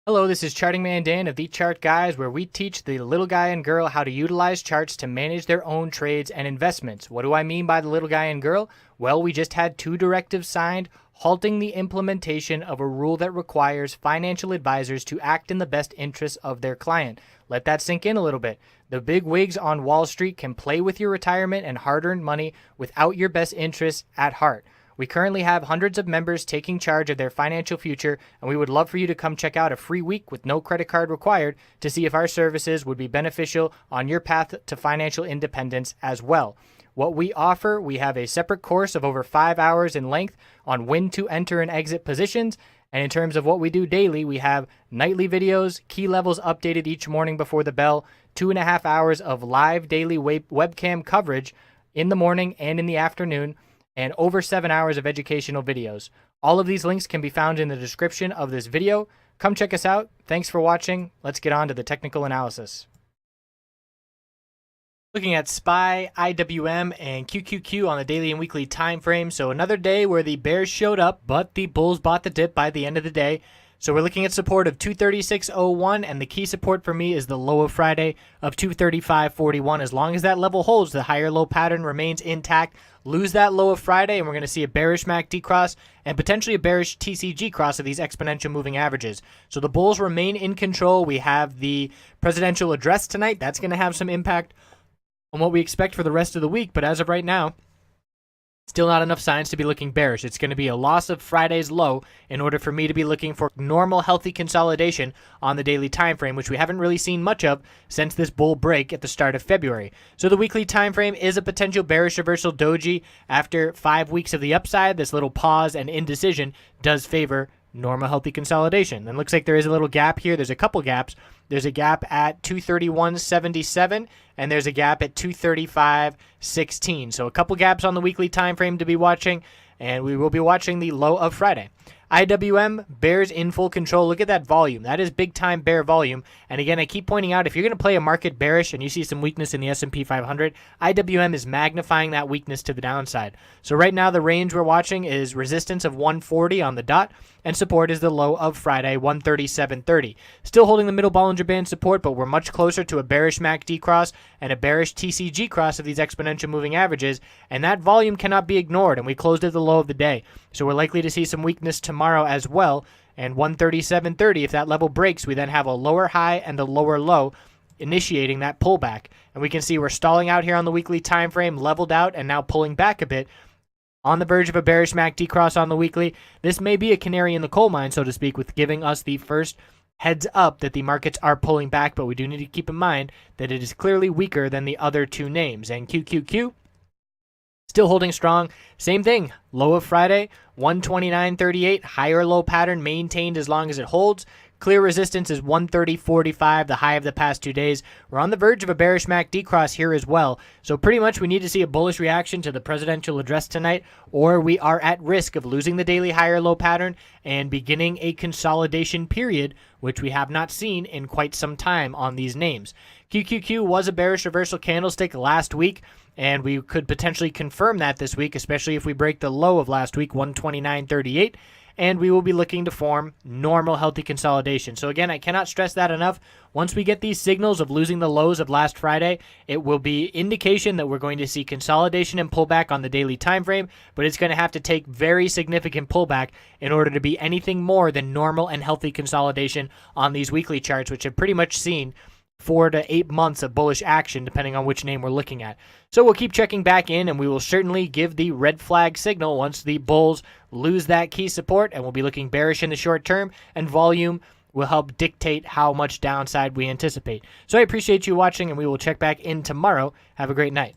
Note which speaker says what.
Speaker 1: Hello, this is Charting Man Dan of TheChartGuys, where we teach the little guy and girl how to utilize charts to manage their own trades and investments. What do I mean by the little guy and girl? Well, we just had two directives signed halting the implementation of a rule that requires financial advisors to act in the best interests of their client. Let that sink in a little bit. The big wigs on Wall Street can play with your retirement and hard-earned money without your best interests at heart. We currently have hundreds of members taking charge of their financial future, and we would love for you to come check out a free week with no credit card required to see if our services would be beneficial on your path to financial independence as well. What we offer, we have a separate course of over 5 hours in length on when to enter and exit positions. And in terms of what we do daily, we have nightly videos, key levels updated each morning before the bell, 2.5 hours of live daily webcam coverage in the morning and in the afternoon, and over 7 hours of educational videos. All of these links can be found in the description of this video. Come check us out. Thanks for watching. Let's get on to the technical analysis. Looking at SPY, IWM, and QQQ on the daily and weekly time frame. So another day where the bears showed up, but the bulls bought the dip by the end of the day. So we're looking at support of 236.01, and the key support for me is the low of Friday of 235.41. As long as that level holds, the higher low pattern remains intact. Lose that low of Friday, and we're going to see a bearish MACD cross and potentially a bearish TCG cross of these exponential moving averages. So the bulls remain in control. We have the presidential address tonight. That's going to have some impact on what we expect for the rest of the week. But as of right now, still not enough signs to be looking bearish. It's going to be a loss of Friday's low in order for me to be looking for normal, healthy consolidation on the daily time frame, which we haven't really seen much of since this bull break at the start of February. So the weekly time frame is a potential bearish reversal doji. After 5 weeks of the upside, this little pause and indecision does favor normal, healthy consolidation. And looks like there is a little gap here. There's a couple gaps. There's a gap at 231.77, and there's a gap at 235.16. So a couple gaps on the weekly time frame to be watching, and we will be watching the low of Friday. IWM, bears in full control. Look at that volume. That is big time bear volume. And again, I keep pointing out, if you're going to play a market bearish and you see some weakness in the S&P 500, IWM is magnifying that weakness to the downside. So right now, the range we're watching is resistance of 140 on the dot, and support is the low of Friday, 137.30. Still holding the middle Bollinger Band support, but we're much closer to a bearish MACD cross and a bearish TCG cross of these exponential moving averages, and that volume cannot be ignored, and we closed at the low of the day. So we're likely to see some weakness tomorrow as well, and 137.30, if that level breaks, we then have a lower high and a lower low, initiating that pullback. And we can see we're stalling out here on the weekly time frame, leveled out, and now pulling back a bit, on the verge of a bearish MACD cross on the weekly. This may be a canary in the coal mine, so to speak, with giving us the first heads up that the markets are pulling back, but we do need to keep in mind that it is clearly weaker than the other two names. And QQQ, still holding strong. Same thing. Low of Friday, 129.38. Higher low pattern maintained as long as it holds. Clear resistance is 130.45, the high of the past 2 days. We're on the verge of a bearish MACD cross here as well. So pretty much we need to see a bullish reaction to the presidential address tonight, or we are at risk of losing the daily higher low pattern and beginning a consolidation period, which we have not seen in quite some time on these names. QQQ was a bearish reversal candlestick last week, and we could potentially confirm that this week, especially if we break the low of last week, 129.38. And we will be looking to form normal, healthy consolidation. So again, I cannot stress that enough. Once we get these signals of losing the lows of last Friday, it will be indication that we're going to see consolidation and pullback on the daily time frame, but it's going to have to take very significant pullback in order to be anything more than normal and healthy consolidation on these weekly charts, which have pretty much seen 4 to 8 months of bullish action, depending on which name we're looking at. So we'll keep checking back in, and we will certainly give the red flag signal once the bulls lose that key support, and we'll be looking bearish in the short term, and volume will help dictate how much downside we anticipate. So I appreciate you watching, and we will check back in tomorrow. Have a great night.